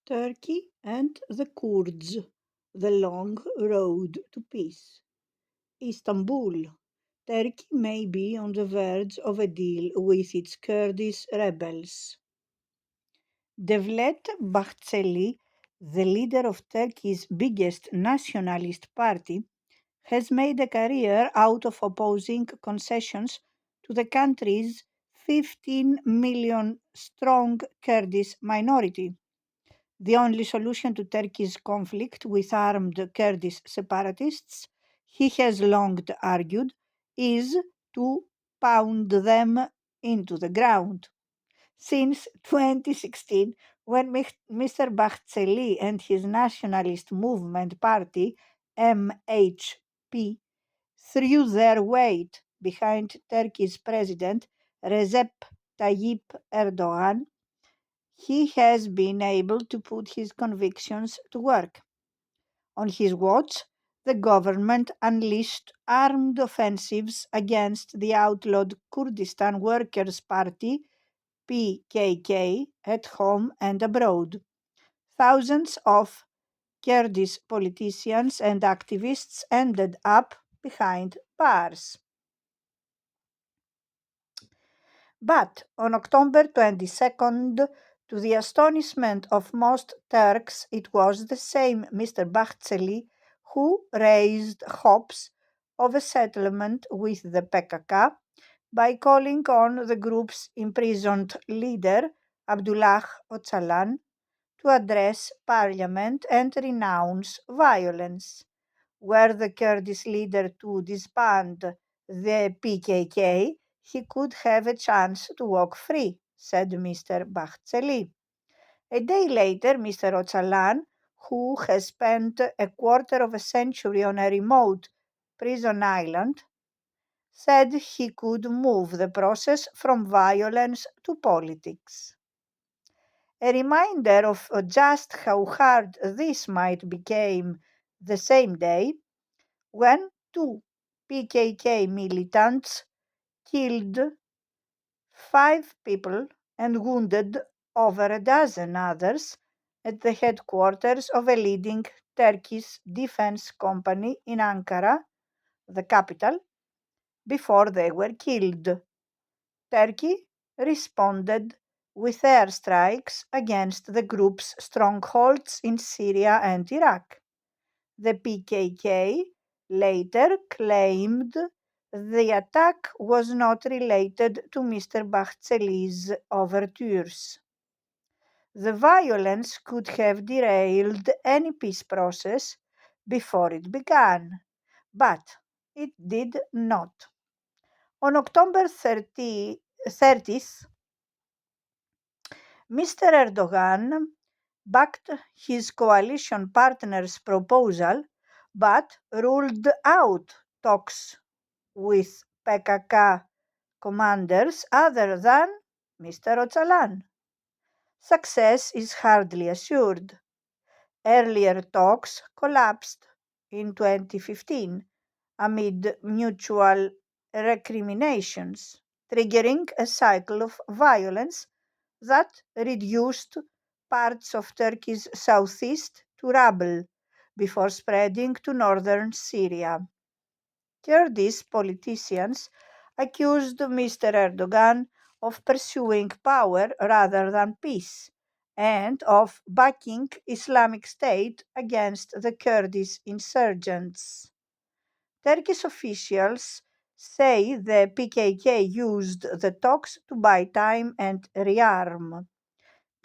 Turkey and the Kurds, the long road to peace. Istanbul. Turkey may be on the verge of a deal with its Kurdish rebels. Devlet Bahçeli, the leader of Turkey's biggest nationalist party, has made a career out of opposing concessions to the country's 15 million strong Kurdish minority. The only solution to Turkey's conflict with armed Kurdish separatists, he has long argued, is to pound them into the ground. Since 2016, when Mr. Bahçeli and his nationalist movement party, MHP, threw their weight behind Turkey's president Recep Tayyip Erdogan, he has been able to put his convictions to work. On his watch, the government unleashed armed offensives against the outlawed Kurdistan Workers' Party PKK at home and abroad. Thousands of Kurdish politicians and activists ended up behind bars. But on October 22nd, to the astonishment of most Turks, it was the same Mr. Bahçeli who raised hopes of a settlement with the PKK by calling on the group's imprisoned leader, Abdullah Öcalan, to address parliament and renounce violence. Were the Kurdish leader to disband the PKK, he could have a chance to walk free, said Mr. Bahçeli. A day later, Mr. Öcalan, who has spent a quarter of a century on a remote prison island, said he could move the process from violence to politics. A reminder of just how hard this might become the same day when two PKK militants killed 5 people and wounded over a dozen others at the headquarters of a leading Turkish defense company in Ankara, the capital, before they were killed. Turkey responded with airstrikes against the group's strongholds in Syria and Iraq. The PKK later claimed the attack was not related to Mr. Bahçeli's overtures. The violence could have derailed any peace process before it began, but it did not. On October 30th, Mr. Erdogan backed his coalition partner's proposal but ruled out talks with PKK commanders other than Mr. Öcalan. Success is hardly assured. Earlier talks collapsed in 2015 amid mutual recriminations, triggering a cycle of violence that reduced parts of Turkey's southeast to rubble before spreading to northern Syria. Kurdish politicians accused Mr. Erdogan of pursuing power rather than peace and of backing Islamic State against the Kurdish insurgents. Turkish officials say the PKK used the talks to buy time and rearm.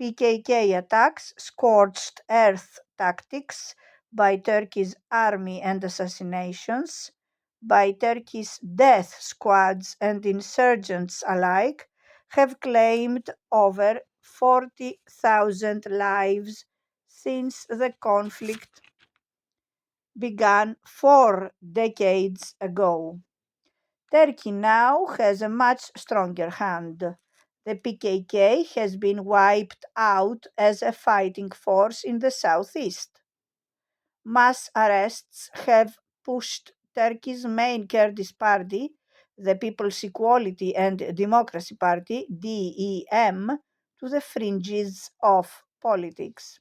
PKK attacks, scorched earth tactics by Turkey's army and assassinations by Turkey's death squads and insurgents alike have claimed over 40,000 lives since the conflict began 4 decades ago. Turkey now has a much stronger hand. The PKK has been wiped out as a fighting force in the southeast. Mass arrests have pushed Turkey's main Kurdish party, the People's Equality and Democracy Party, DEM, to the fringes of politics.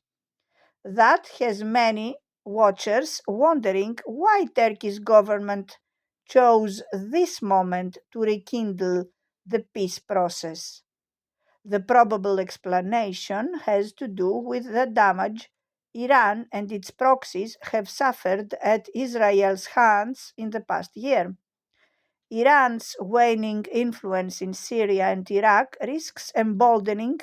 That has many watchers wondering why Turkey's government chose this moment to rekindle the peace process. The probable explanation has to do with the damage Iran and its proxies have suffered at Israel's hands in the past year. Iran's waning influence in Syria and Iraq risks emboldening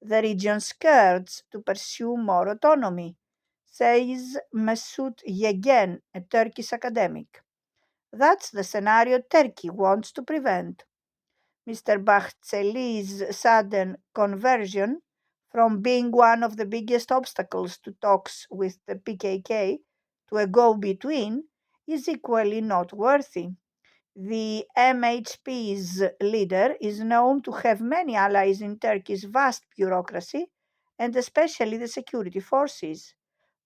the region's Kurds to pursue more autonomy, says Mesut Yegen, a Turkish academic. That's the scenario Turkey wants to prevent. Mr. Bahtiyar's sudden conversion from being one of the biggest obstacles to talks with the PKK to a go between is equally noteworthy. The MHP's leader is known to have many allies in Turkey's vast bureaucracy and especially the security forces.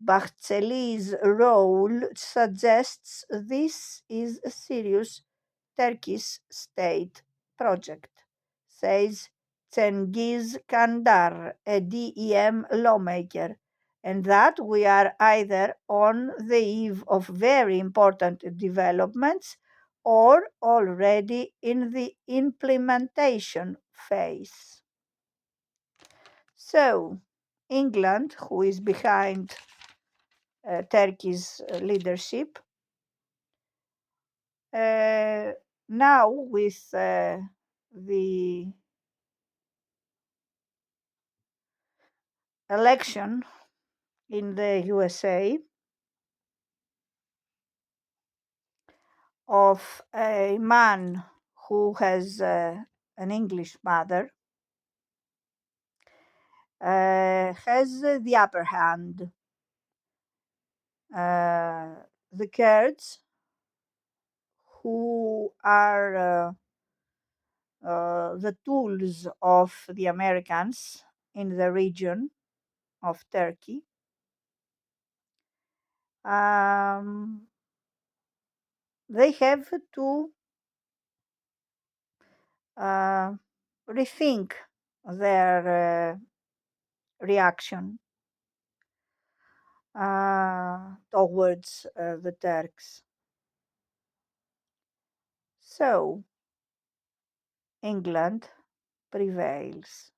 Bahtiyar's role suggests this is a serious Turkish state project, says Cengiz Kandar, a DEM lawmaker, and that we are either on the eve of very important developments or already in the implementation phase. So, England, who is behind Turkey's leadership, now with the election in the USA of a man who has an English mother has the upper hand. The Kurds, who are the tools of the Americans in the region of Turkey, um, they have to uh, rethink their reaction towards the Turks. So, England prevails.